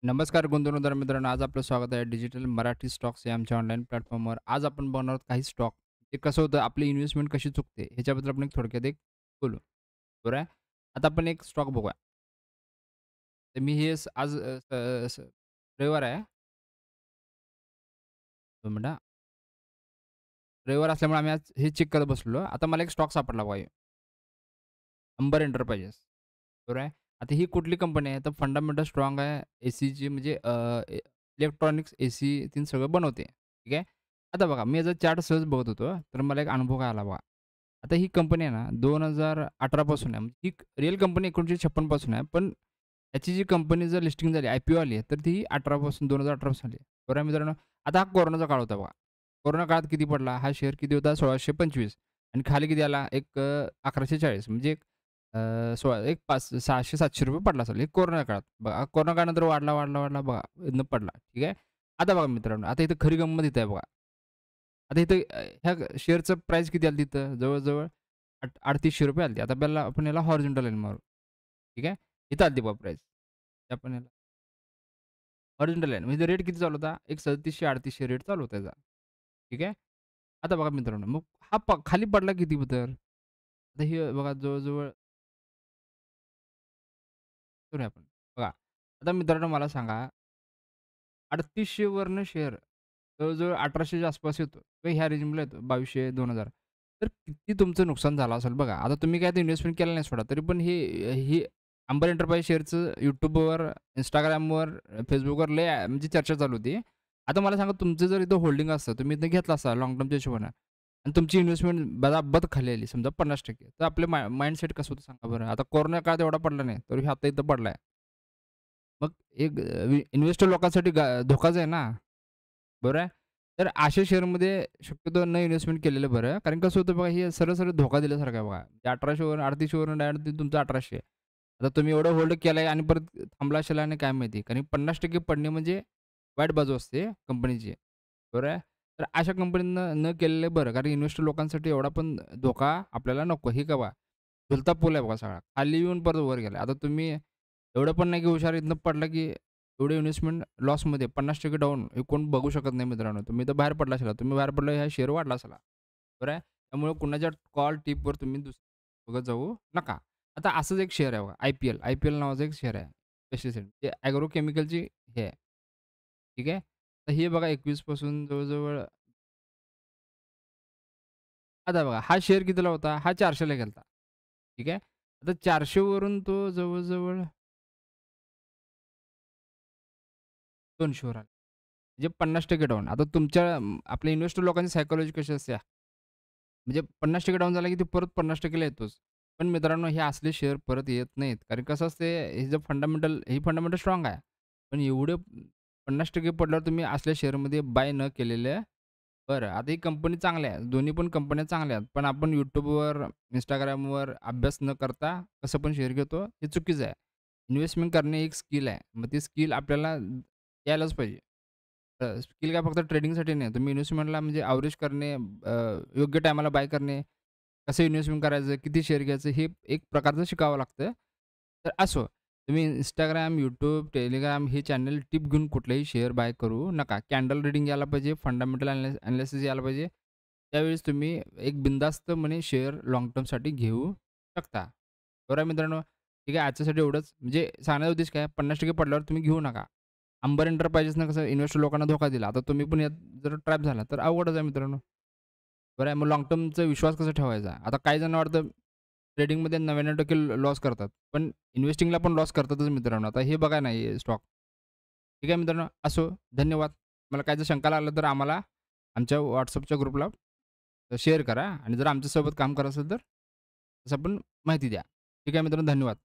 नमस्कार गुंतवणूकदार मित्रांनो, आज आपलं स्वागत आहे डिजिटल मराठी स्टॉक्स या आमच्या ऑनलाईन प्लॅटफॉर्मवर. आज आपण बघणार आहोत काही स्टॉक. ते कसं होतं, आपली इन्व्हेस्टमेंट कशी चुकते ह्याच्याबद्दल आपण एक थोडक्यात एक बोलू. बरोबर आहे. आता आपण एक स्टॉक बघूया. तर मी हे आज रविवार आहे. 2 मिनिटं रविवार असल्यामुळे आम्ही आज हे चेक करत बसलेलो. आता मला एक स्टॉक सापडला बघा. अंबर एंटरप्राइजेस. बरोबर आहे. आता ही कुठली कंपनी आहे? तर फंडामेंटल स्ट्राँग आहे. एसीची म्हणजे इलेक्ट्रॉनिक्स, एसी तीन सगळं बनवते. ठीक आहे. आता बघा, मी याचा चार्ट सहज बघत होतो, तर मला एक अनुभव काय आला बघा. आता ही कंपनी आहे ना 2018 पासून आहे. म्हणजे ही रिअल कंपनी 1956 पासून आहे. पण याची जी कंपनी जर लिस्टिंग झाली, आय-पी-ओ आली आहे, तर ती 2018 पासून आली आहे. बरोबर आहे मित्रांनो. आता हा कोरोनाचा काळ होता बघा. कोरोना काळात किती पडला? हा शेअर किती होता? 1625 आणि खाली किती आला? 1140 म्हणजे एक 600-700 पडला असेल. हे कोरोना काळात. बघा कोरोना काळानंतर वाढला, वाढला, वाढला बघा इथनं पडला. ठीक आहे. आता बघा मित्रांनो, आता इथं खरी गंमत इथं आहे बघा. आता इथं ह्या शेअरचं प्राईस किती आलं तिथं? जवळ-जवळ ₹3800 आलती. आता आपल्याला आपण याला हॉरिझॉन्टल लाईन मारू. ठीक आहे. इथं आलती बघा प्राईस. आपण याला हॉरिझॉन्टल लाईन म्हणजे रेट किती चालू होता? एक 3700-3800 रेट चालू होता त्याचा. ठीक आहे. आता बघा मित्रांनो, मग हा खाली पडला किती तर? आता हे बघा जवळ-जवळ करूया आपण. बघा, आता मित्रांनो मला सांगा 3800 वरनं शेअर जवळ-जवळ 1800च्या आसपास येतो किंवा ह्या रेंजला येतो 2200, 2000 तर किती तुमचं नुकसान झालं असेल बघा. आता तुम्ही काय ते इन्व्हेस्टमेंट केलं नाही सोडा, तरी पण हे अंबर एंटरप्राइज शेअरचं YouTubeवर, Instagramवर, Facebookवर लय म्हणजे चर्चा चालू होती. आता मला सांगा तुमचं जर इथं होल्डिंग असतं, तुम्ही इथं घेतलं असता लाँग टर्मच्या हिशोबानं आणि तुमची इन्व्हेस्टमेंट बदाबद खाली आली समजा 50% तर आपलं माइंडसेट कसं होतं सांगा बरं? आता कोरोना काळात एवढा पडला नाही, तर हे आता इथं पडलाय. मग एक इन्व्हेस्टर लोकांसाठी धोकाच आहे ना, बरोबर आहे. तर अशा शेअरमध्ये शक्यतो न इन्व्हेस्टमेंट केलेलं बरं. कारण कसं होतं बघा, हे सरळ-सरळ धोका दिल्यासारखं आहे बघा. ते 1800 वरून 3800 वरून डायरेक्ट तुमचं 1800. आता तुम्ही एवढं होल्ड केलंय आणि परत थांबला असेल आणि काय माहिती. कारण 50% पडणे म्हणजे वाईट बाजू असते कंपनीची, बरोबर आहे. तर अशा कंपनीनं न केलेलं बरं. कारण इन्व्हेस्टर लोकांसाठी एवढा पण धोका आपल्याला नको. हे बघा, झुलता पूल आहे बघा सगळा. खाली येऊन परत वर गेला. आता तुम्ही एवढं पण नाही की हुशार इथनं पडला की एवढी इन्व्हेस्टमेंट लॉसमध्ये 50% डाऊन हे कोण बघू शकत नाही मित्रांनो. तुम्ही तर बाहेर पडला असाल. तुम्ही बाहेर पडला ह्या शेअर वाढला असाल. बरं आहे. त्यामुळे कुणाच्या कॉल टिपवर तुम्ही बघत जाऊ नका. आता असंच एक शेअर आहे बघा आय-पी-एल. आय-पी-एल नावाचं एक शेअर आहे. पेस्टिसाइड ते ॲग्रो केमिकलची हे आहे. ठीक आहे. तर हे बघा 21 पासून जवळ-जवळ आता बघा हा शेअर कितीला होता? हा 400 ला गेलता. ठीक आहे. आता 400 वरून तो जवळ-जवळ 200 वर आला. म्हणजे 50% डाउन. आता तुमच्या आपल्या इन्व्हेस्टर लोकांची सायकॉलॉजी कशी असते? म्हणजे 50% डाउन झाला की ते परत 50% ला येतोच. पण मित्रांनो हे असले शेअर परत येत नाहीत. कारण कसं असते हे जे फंडामेंटल स्ट्राँग आहे. पण एवढे 50% पडल्यावर तुम्ही असल्या शेअरमध्ये बाय न केलेलं बरं. आता ही कंपनी चांगल्या आहे. दोन्ही पण कंपन्या चांगल्या आहेत. पण आपण YouTubeवर, Instagramवर अभ्यास न करता कसं पण शेअर घेतो हे चुकीचं आहे. इन्व्हेस्टमेंट करणे एक स्किल आहे. मग ती स्किल आपल्याला यायलाच पाहिजे. स्किल काय फक्त ट्रेडिंगसाठी नाही. तुम्ही इन्व्हेस्टमेंटला म्हणजे अव्हरेज करणे, योग्य टायमाला बाय करणे, कसं इन्व्हेस्टमेंट करायचं, किती शेअर घ्यायचं, हे एक प्रकारचं शिकावं लागतं. तर असो, तुम्ही Instagram, YouTube, Telegram हे चॅनल टिप घेऊन कुठलाही शेअर बाय करू नका. कॅन्डल रीडिंग यायला पाहिजे, फंडामेंटल एनालिसिस यायला पाहिजे. त्यावेळेस तुम्ही एक बिनधास्तपणे शेअर लाँग टर्मसाठी घेऊ शकता. बरं आहे मित्रांनो. ठीक आहे, आजच्यासाठी एवढंच. म्हणजे सांगण्याचा उद्देश काय 50% पडल्यावर तुम्ही घेऊ नका. अंबर एंटरप्राइजेसनं कसं इन्व्हेस्टर लोकांना धोका दिला. आता तुम्ही पण यात जर ट्रॅप झाला, तर अवघडच आहे मित्रांनो. बरं आहे, मग लाँग टर्मचा विश्वास कसा ठेवायचा? आता काही जण वाटतं ट्रेडिंगमध्ये 99% लॉस करतात. पण इन्व्हेस्टिंगला पण लॉस करतातच मित्रांनो. आता हे बघा ना हे स्टॉक. ठीक आहे मित्रांनो. असो, धन्यवाद. मला काय जर शंका लागलं तर आम्हाला आमच्या WhatsAppच्या ग्रुपला शेअर करा आणि जर आमच्यासोबत काम करायचं असेल तर तसं पण माहिती द्या. ठीक आहे मित्रांनो, धन्यवाद.